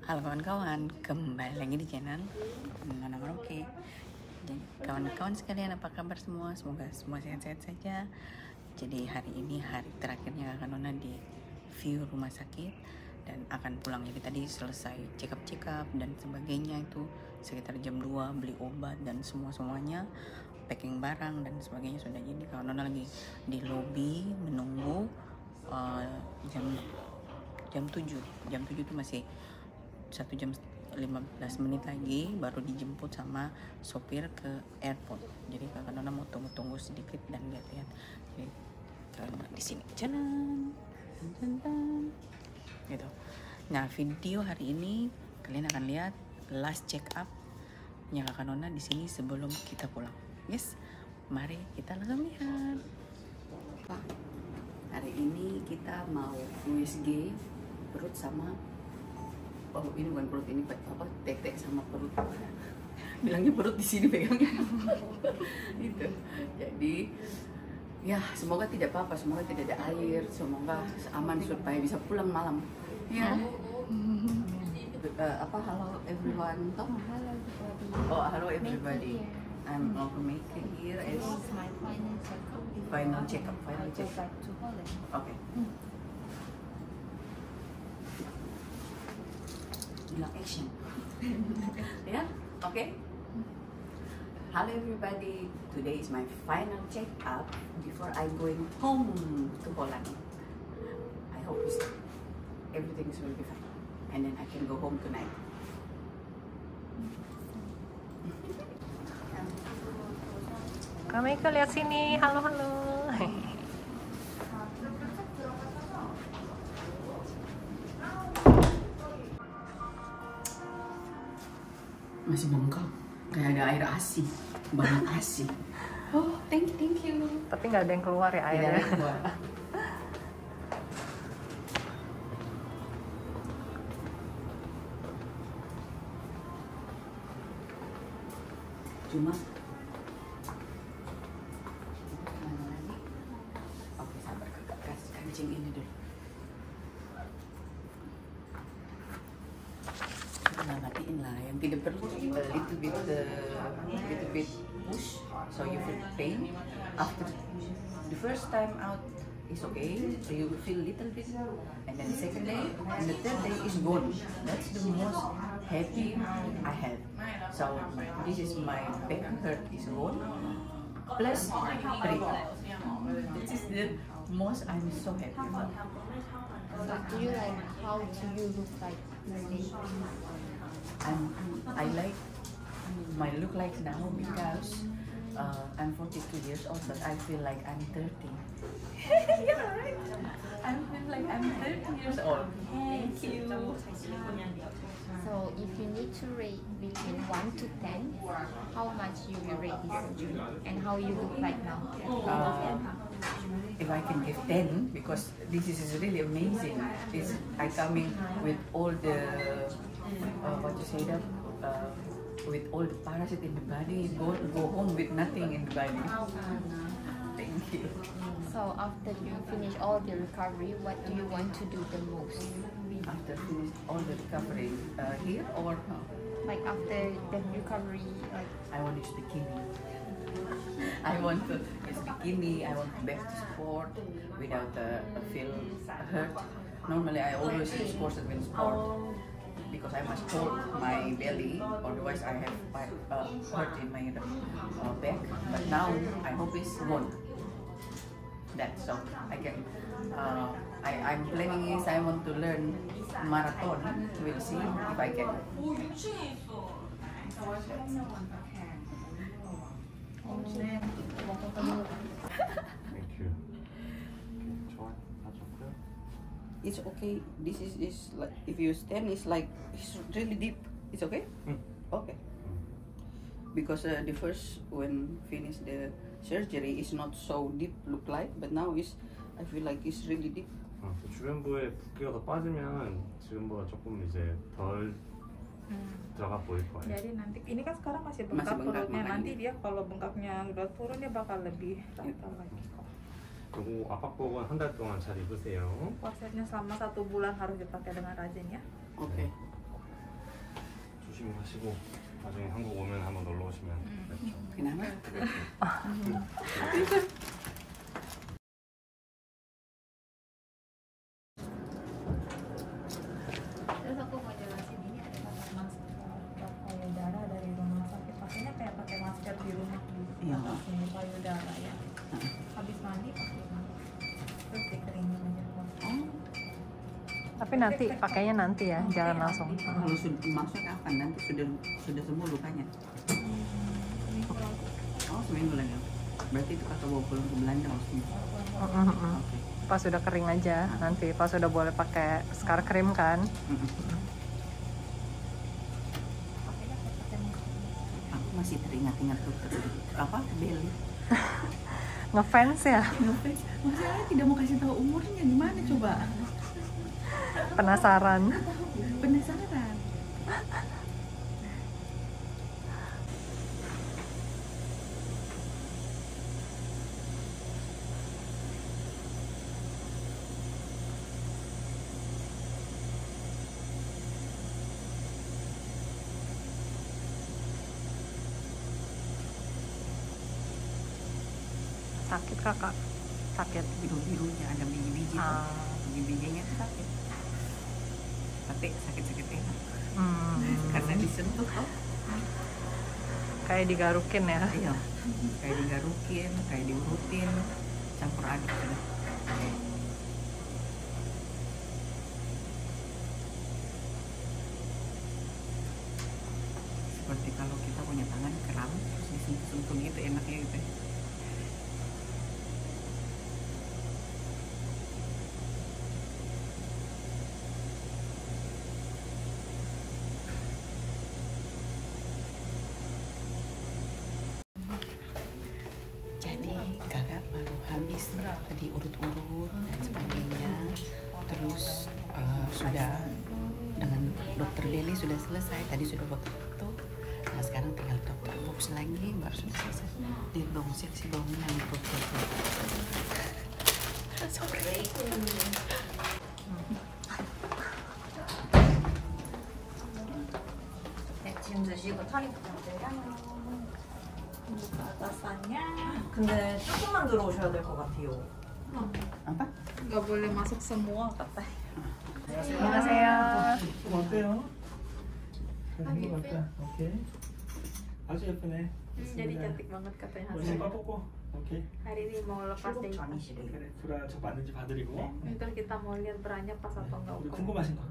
Halo kawan-kawan, kembali lagi di channel Nona Merauke. Jadi kawan-kawan sekalian, apa kabar semua? Semoga semua sehat-sehat saja. Jadi hari ini hari terakhirnya Kakak Nona di view rumah sakit dan akan pulang. Jadi tadi selesai check up dan sebagainya, itu sekitar jam 2 beli obat dan semuanya, packing barang dan sebagainya sudah. Jadi Kakak Nona lagi di lobby menunggu jam 7 itu masih 1 jam 15 menit lagi baru dijemput sama sopir ke airport. Jadi Kakak Nona mau tunggu sedikit dan lihat-lihat. Jadi di sini jalan gitu. Nah, video hari ini kalian akan lihat last check up nya Kakak Nona di sini sebelum kita pulang. Yes, mari kita langsung lihat. Hari ini kita mau USG perut sama ini bukan perut, ini apa, tete sama perut. Bilangnya perut di sini pegangnya. Itu. Jadi ya semoga tidak apa-apa, semoga tidak ada air, semoga aman supaya bisa pulang malam. Ya. Halo everyone. Hello everybody. I'm making here is my final check-up. Okay. Bilang action. Yeah, okay. Hello everybody. Today is my final check-up before I going home to Holland. I hope everything will be fine, and then I can go home tonight. Kak Meika, lihat sini. Halo. Masih bengkak, kayak ada air ASI, banyak ASI. Oh, thank you. Tapi nggak ada yang keluar ya airnya. Cuma mana lagi? Oke, sabar, kakak kasih kancing ini dulu. Nah, matiin lah yang tidak perlu, a little bit push so you feel pain. After the first time out is okay, so you will feel little bit, and then the second day and the third day is gone. That's the most happy I have. So this is my back hurt is gone, plus 3. This is the most I'm so happy about. So do you like, how do you look like? I like my look like now because I'm 42 years old, but I feel like I'm 30. Yeah, right. I feel like I'm 30 years old. Thank you. So if you need to rate between 1 to 10, how much you will rate this surgery and how you look like now? If I can give 10, because this is really amazing. I coming with all the with all the parasite in the body, go home with nothing in the body. Thank you. So after you finish all the recovery, what do you want to do the most? After finish all the recovery here or Like after the recovery, like I want to speak bikini. I want to speak bikini. I want to back to sport without feel hurt. Normally I always do sports with sport because I must hold my belly, otherwise I have hurt in my back. But now I hope it's gone. That so I can. I'm planning is I want to learn marathon. We'll see if I can. Thank you. 좋아, 다 좋고요. It's okay. This is like if you stand, it's like it's really deep. It's okay. Okay. Because the first when finish the surgery is not so deep look like, but now I feel like it's really deep. 주변부에 붓기가 더 빠지면 지금보다 조금 이제 덜 들어가 보일 거예요. Jadi nanti ini kan sekarang masih bengkak perutnya, makanya. nanti dia kalau bengkaknya udah turun dia bakal lebih rata lagi kok. 그리고 압박복은 한 달 동안 잘 입으세요. Korsetnya selama 1 bulan harus dipakai dengan rajin ya. Okay. 조심히 하시고 나중에 한국 오면 한번 놀러 오시면 뵙죠. Kenapa? Terus aku mau jelasin ini ada masker payudara dari rumah sakit, pakainya kayak pakai masker di rumah gitu. Iya. Ini payudara ya. Habis mandi pakai masker. Terus dikeringin aja. Oh, Tapi nanti pakainya nanti ya, jangan langsung. kalau maksudnya kapan? Nanti sudah sembuh lukanya. Oh, seminggu lagi. Berarti itu kakak bawa pulang ke Belanda langsung. Oke. Pas sudah kering aja, nanti pas sudah boleh pakai skar krim kan. Aku masih teringat-ingat dokter apa Belly. Ngefans ya, Masalahnya tidak mau kasih tahu umurnya, gimana coba? penasaran. Penasaran. Sakit kakak, sakit. Biru-birunya ada biji-biji. Ah. Biji-bijinya tuh sakit. Tapi sakit-sakit enak. Karena disentuh kok. Kayak digarukin ya. Iya. Kayak digarukin, kayak diurutin, campur aduk sudah. Seperti kalau kita punya tangan kram, terus disentuh gitu enaknya gitu. Jadi kakak baru habis tadi urut-urut dan sebagainya, terus sudah dengan dokter Belly sudah selesai, tadi sudah foto-foto. Nah sekarang tinggal dokter Box lagi, baru sudah selesai. Dia dong seksi bangunan foto-foto. Sorry. 지금 드시고 털이 부탁드려요. atasannya. 근데 조금만 들어오셔야 될 것 같아요. Apa? Nggak boleh masuk semua katanya. 안녕하세요. 좀 어때요? 잘생긴 것 같다. 오케이. 아주 예쁘네. Jadi cantik banget katanya 오늘 hasilnya. 빠 뽑고. 오케이. Hari ini mau lepas deh. 그래. 브라 저 맞는지 봐드리고. Ntar kita mau lihat beranya pas atau enggak. 우리 궁금하신 거.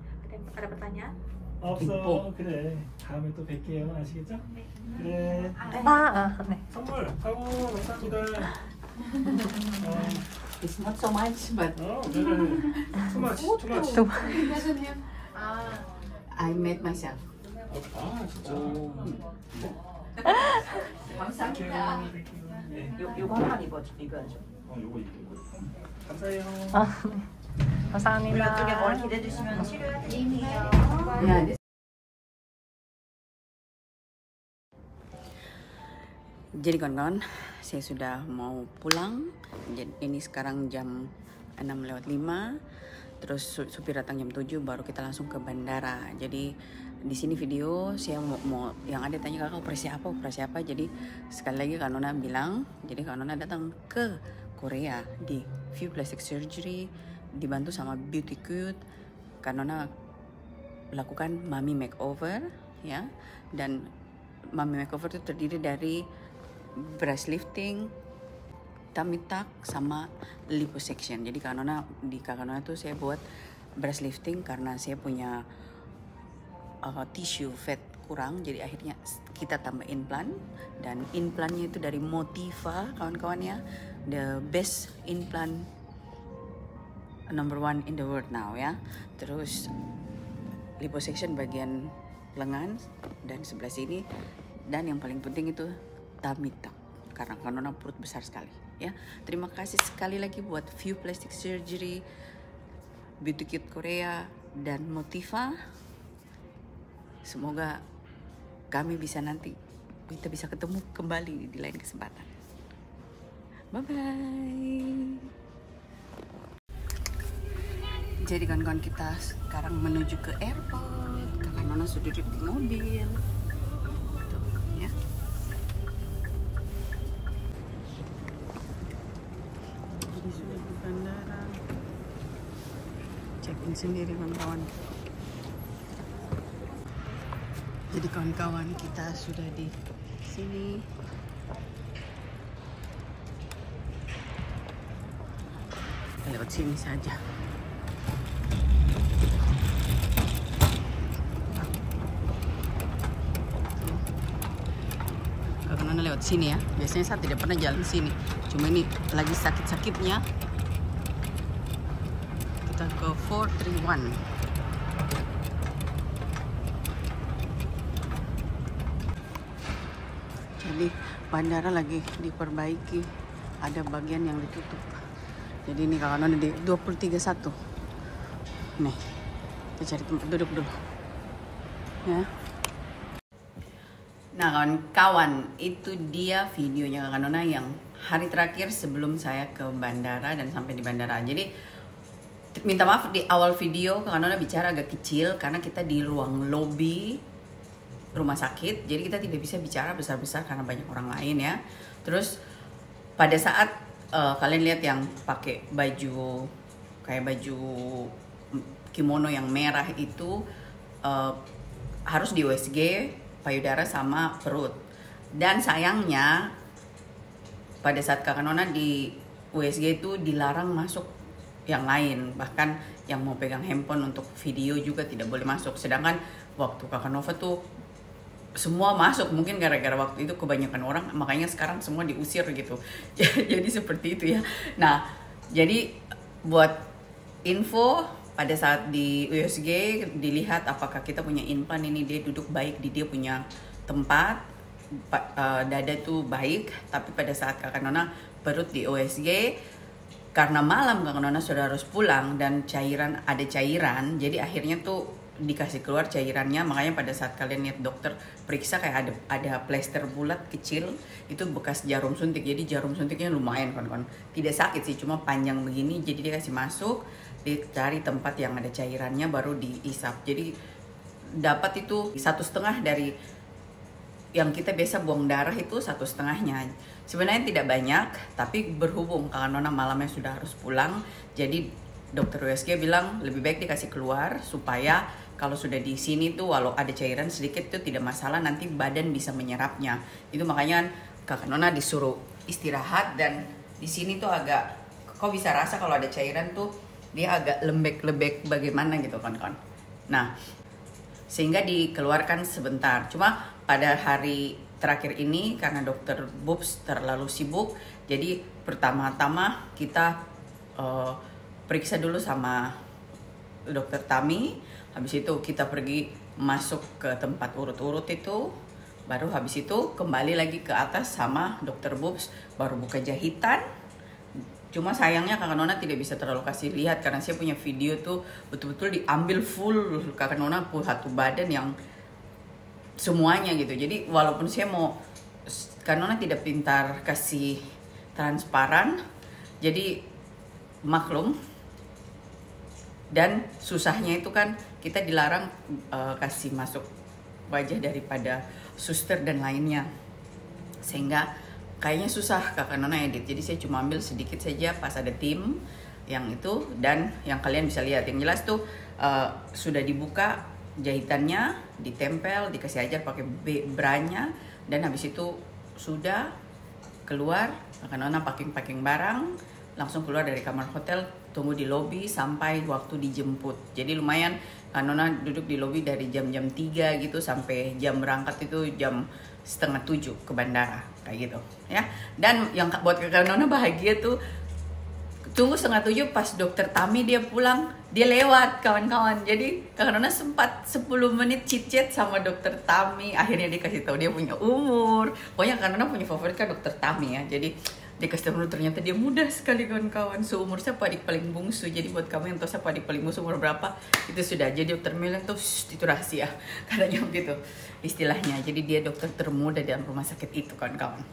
Ada pertanyaan? 없어. 그래. 다음에 또 뵐게요. 아시겠죠? 그래. 네. 선물. 아이고 감사합니다. It's not so much, but 그래. Too much. I made myself. 아 진짜. 감사합니다. 네. 요거 하나 입어야죠. 요거 입고. 감사해요. 감사합니다. 이쪽에 머리 기대주시면 치료해드릴게요. Ya, jadi kawan-kawan, saya sudah mau pulang. Jadi ini sekarang jam 6:05. Terus supir datang jam 7, baru kita langsung ke bandara. Jadi di sini video saya mau yang ada tanya kakak operasi apa. Jadi sekali lagi Kak Nona bilang, jadi Kak Nona datang ke Korea di View Plastic Surgery, dibantu sama Beauty Cute. Kak Nona lakukan Mami Makeover ya, dan Mami Makeover itu terdiri dari breast lifting, tummy tuck sama liposuction. Jadi Kak Nona tuh saya buat breast lifting karena saya punya tissue fat kurang, jadi akhirnya kita tambah implant, dan implantnya itu dari Motiva kawan-kawan ya, the best implant number 1 in the world now ya. Terus liposuction bagian lengan dan sebelah sini, dan yang paling penting itu tummy tuck karena Kak Nona perut besar sekali ya. Terima kasih sekali lagi buat View Plastic Surgery, Beauty Cute Korea, dan Motiva. Semoga kami kita bisa ketemu kembali di lain kesempatan. Bye bye. Jadi kawan-kawan, kita sekarang menuju ke airport. Kakak Nona sudah duduk di mobil. Tuh, ya. Jadi sudah di bandara. Check-in sendiri kawan-kawan. Jadi kawan-kawan, kita sudah di sini. Lewat sini saja. Karena lewat sini ya. Biasanya saya tidak pernah jalan sini. Cuma ini lagi sakit-sakitnya. Kita ke 431. Jadi bandara lagi diperbaiki, ada bagian yang ditutup. Jadi ini kalau di 231. Nih, kita cari tempat duduk dulu. Ya. Nah kawan-kawan, itu dia videonya Kakak Nona yang hari terakhir sebelum saya ke bandara dan sampai di bandara. Jadi minta maaf di awal video Kakak Nona bicara agak kecil karena kita di ruang lobby rumah sakit, jadi kita tidak bisa bicara besar-besar karena banyak orang lain ya. Terus pada saat kalian lihat yang pakai baju kayak baju kimono yang merah itu harus di USG payudara sama perut. Dan sayangnya pada saat Kakak Nona di USG itu dilarang masuk yang lain, bahkan yang mau pegang handphone untuk video juga tidak boleh masuk. Sedangkan waktu Kakak Nova tuh semua masuk, mungkin gara-gara waktu itu kebanyakan orang, makanya sekarang semua diusir gitu. Jadi seperti itu ya. Nah, jadi buat info, pada saat di USG dilihat apakah kita punya impan ini, dia duduk baik di dia punya tempat, dada itu baik. Tapi pada saat Kakak Nona perut di USG, karena malam Kakak Nona sudah harus pulang dan ada cairan, jadi akhirnya tuh dikasih keluar cairannya. Makanya pada saat kalian lihat dokter periksa kayak ada plester bulat kecil, itu bekas jarum suntik. Jadi jarum suntiknya lumayan kan, tidak sakit sih, cuma panjang begini. Jadi dia kasih masuk, dicari tempat yang ada cairannya baru diisap. Jadi dapat itu 1,5 dari yang kita biasa buang darah itu 1,5-nya. Sebenarnya tidak banyak, tapi berhubung Kakak Nona malamnya sudah harus pulang, jadi dokter USG bilang lebih baik dikasih keluar supaya kalau sudah di sini tuh walau ada cairan sedikit tuh tidak masalah, nanti badan bisa menyerapnya. Itu makanya Kakak Nona disuruh istirahat, dan di sini tuh agak kok bisa rasa kalau ada cairan tuh dia agak lembek-lembek bagaimana gitu kan. Nah, sehingga dikeluarkan sebentar. Cuma pada hari terakhir ini karena dokter Bubs terlalu sibuk, jadi pertama-tama kita periksa dulu sama dokter Tami. Habis itu kita pergi masuk ke tempat urut-urut itu. Baru habis itu kembali lagi ke atas sama dokter Bubs, baru buka jahitan. Cuma sayangnya Kakak Nona tidak bisa terlalu kasih lihat karena saya punya video tuh betul-betul diambil full Kakak Nona satu badan yang semuanya gitu. Jadi walaupun saya mau, Kakak Nona tidak pintar kasih transparan, jadi maklum. Dan susahnya itu kan kita dilarang kasih masuk wajah daripada suster dan lainnya, sehingga kayaknya susah Kakak Nona edit. Jadi saya cuma ambil sedikit saja pas ada tim yang itu, dan yang kalian bisa lihat yang jelas tuh sudah dibuka jahitannya, ditempel, dikasih ajar pakai branya, dan habis itu sudah keluar Kakak Nona packing barang, langsung keluar dari kamar hotel, tunggu di lobi sampai waktu dijemput. Jadi lumayan Kakak Nona duduk di lobi dari jam-jam 3 gitu sampai jam berangkat itu jam 6:30 ke bandara kayak gitu ya. Dan yang buat Kakak Nona bahagia tuh tunggu 6:30 pas dokter Tami dia pulang, dia lewat kawan-kawan. Jadi Kakak Nona sempat 10 menit chit-chat sama dokter Tami. Akhirnya dia kasih tahu dia punya umur. Pokoknya Kakak Nona punya favorit kan dokter Tami ya. Jadi dia kasih tahu ternyata dia muda sekali kawan-kawan. Seumur saya adik paling bungsu. Jadi buat kamu yang tahu saya adik paling bungsu umur berapa, itu sudah. Jadi dokter bilang tuh itu rahasia. Katanya begitu istilahnya. Jadi dia dokter termuda dalam rumah sakit itu kawan-kawan.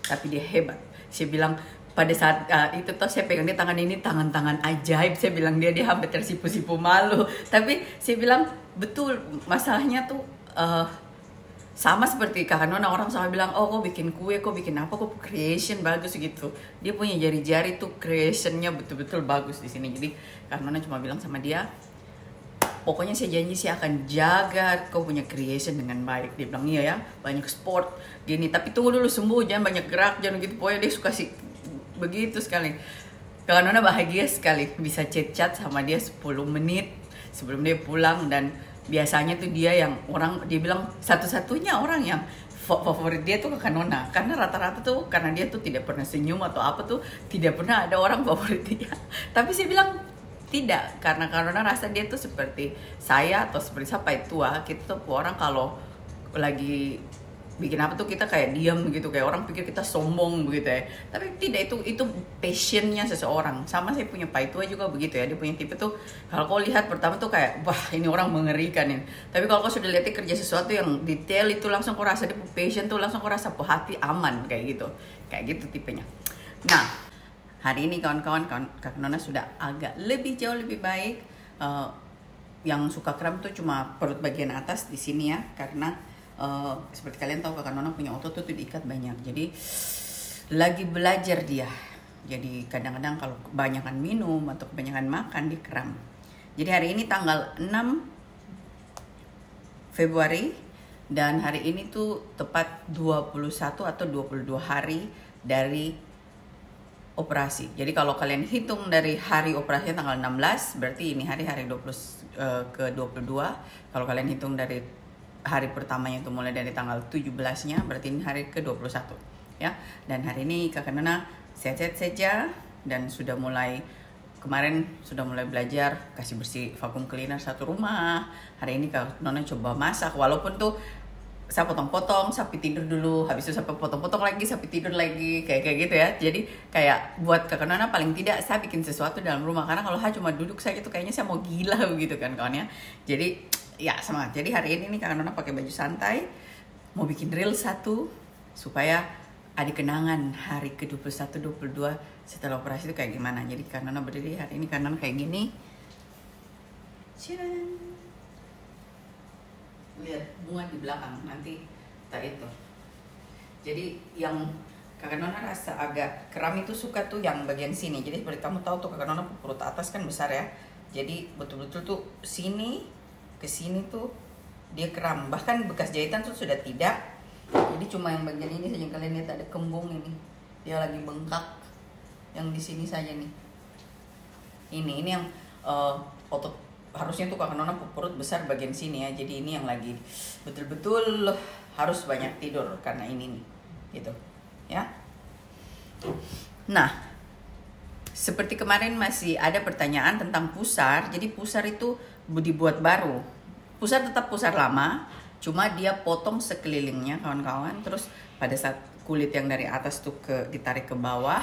tapi dia hebat. Saya bilang pada saat itu tuh saya pegang dia tangan ini, tangan-tangan ajaib. Saya bilang dia hampir tersipu-sipu malu. Tapi saya bilang betul, masalahnya tuh sama seperti Kakak Nona, orang sama bilang, oh kok bikin kue, kok bikin apa, kok creation bagus gitu. Dia punya jari-jari tuh creationnya betul-betul bagus di sini. Jadi Kakak Nona cuma bilang sama dia, pokoknya saya janji saya akan jaga kau punya creation dengan baik. Dia bilang iya ya, banyak sport gini, tapi tunggu dulu sembuh, jangan banyak gerak, jangan gitu. Pokoknya dia suka sih begitu sekali. Kakak Nona bahagia sekali bisa chat-chat sama dia 10 menit sebelum dia pulang. Dan biasanya tuh dia yang orang, dia bilang satu-satunya orang yang favorit dia tuh Kakak Nona, karena rata-rata tuh karena dia tuh tidak pernah senyum atau apa tuh tidak pernah ada orang favorit dia. Tapi saya bilang tidak, karena Kakak Nona rasa dia tuh seperti saya atau seperti sampai tua. Kita tuh orang kalau lagi bikin apa tuh kita kayak diam gitu, kayak orang pikir kita sombong begitu ya. Tapi tidak, itu passionnya seseorang. Sama saya punya pai tua juga begitu ya, dia punya tipe tuh kalau kau lihat pertama tuh kayak wah ini orang mengerikan ini. Tapi kalau kau sudah lihat dia kerja sesuatu yang detail itu langsung kau rasa dia passion tuh, langsung kau rasa hati aman kayak gitu tipenya. Nah hari ini kawan-kawan Kakak Nona sudah agak jauh lebih baik. Yang suka kram tuh cuma perut bagian atas di sini ya, karena seperti kalian tahu Kakak Nona punya otot tuh diikat banyak, jadi lagi belajar dia. Jadi kadang-kadang kalau kebanyakan minum atau kebanyakan makan dia kram. Jadi hari ini tanggal 6 Februari dan hari ini tuh tepat 21 atau 22 hari dari operasi. Jadi kalau kalian hitung dari hari operasinya tanggal 16, berarti ini hari 22. Kalau kalian hitung dari hari pertamanya itu mulai dari tanggal 17-nya, berarti ini hari ke-21 ya. Dan hari ini Kakak Nona sehat-sehat saja dan kemarin sudah mulai belajar kasih bersih vacuum cleaner satu rumah. Hari ini Kakak Nona coba masak, walaupun tuh saya potong-potong, sampai tidur dulu, habis itu sampai potong-potong lagi, sampai tidur lagi, kayak gitu ya. Jadi kayak buat Kakak Nona paling tidak saya bikin sesuatu dalam rumah, karena kalau saya cuma duduk saya gitu kayaknya saya mau gila begitu kan kawan ya. Jadi ya semangat. Jadi hari ini nih Kakak Nona pakai baju santai, mau bikin reel satu supaya ada kenangan hari ke-21, 22 setelah operasi itu kayak gimana. Jadi Kakak Nona berdiri hari ini, Kakak Nona kayak gini. Cian. Lihat bunga di belakang, nanti tak itu. Jadi yang Kakak Nona rasa agak kram itu suka tuh yang bagian sini. Jadi seperti kamu tahu tuh Kakak Nona perut atas kan besar ya. Jadi betul-betul tuh sini ke sini tuh dia kram, bahkan bekas jahitan tuh sudah tidak. Jadi cuma yang bagian ini saja yang kalian lihat ada kembung ini, dia lagi bengkak. Yang di sini saja nih. Ini yang otot harusnya tuh Kakak Nona perut besar bagian sini ya. Jadi ini yang lagi betul-betul harus banyak tidur karena ini nih, gitu ya. Nah, seperti kemarin masih ada pertanyaan tentang pusar. Jadi pusar itu dibuat baru. Pusar tetap pusar lama, cuma dia potong sekelilingnya kawan-kawan. Terus pada saat kulit yang dari atas tuh ditarik ke bawah,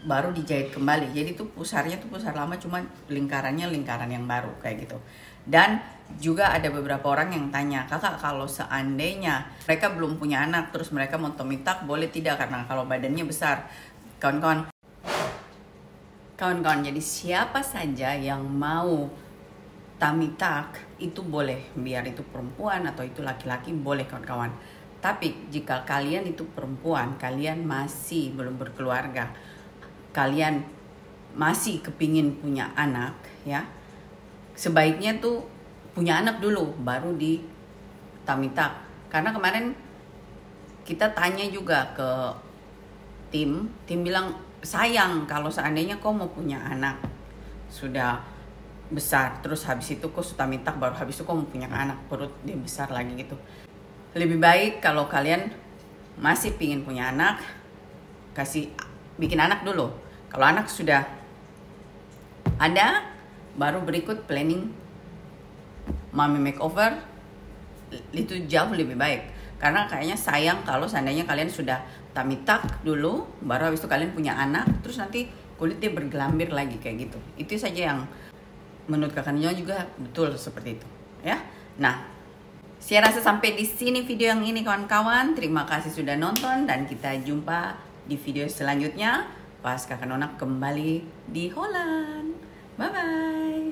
baru dijahit kembali. Jadi tuh pusarnya tuh pusar lama, cuma lingkarannya lingkaran yang baru kayak gitu. Dan juga ada beberapa orang yang tanya, kakak kalau seandainya mereka belum punya anak, terus mereka mau tummy tuck boleh tidak, karena kalau badannya besar. Kawan-kawan, jadi siapa saja yang mau tummy tuck itu boleh, biar itu perempuan atau itu laki-laki boleh kawan-kawan. Tapi jika kalian itu perempuan, kalian masih belum berkeluarga, kalian masih kepingin punya anak ya, sebaiknya tuh punya anak dulu baru di tummy tuck. Karena kemarin kita tanya juga ke tim bilang sayang kalau seandainya kau mau punya anak sudah besar, terus habis itu kok tummy tuck, baru habis itu kok mau punya anak perut dia besar lagi gitu. Lebih baik kalau kalian masih pingin punya anak, bikin anak dulu. Kalau anak sudah ada, baru berikut planning mommy makeover, itu jauh lebih baik. Karena kayaknya sayang kalau seandainya kalian sudah tummy tuck dulu, baru habis itu kalian punya anak, terus nanti kulitnya bergelambir lagi kayak gitu. Itu saja yang menurut Kakak Nona juga betul seperti itu ya. Nah, Saya rasa sampai di sini video yang ini kawan-kawan. Terima kasih sudah nonton dan kita jumpa di video selanjutnya pas Kakak Nona kembali di Holland. Bye bye.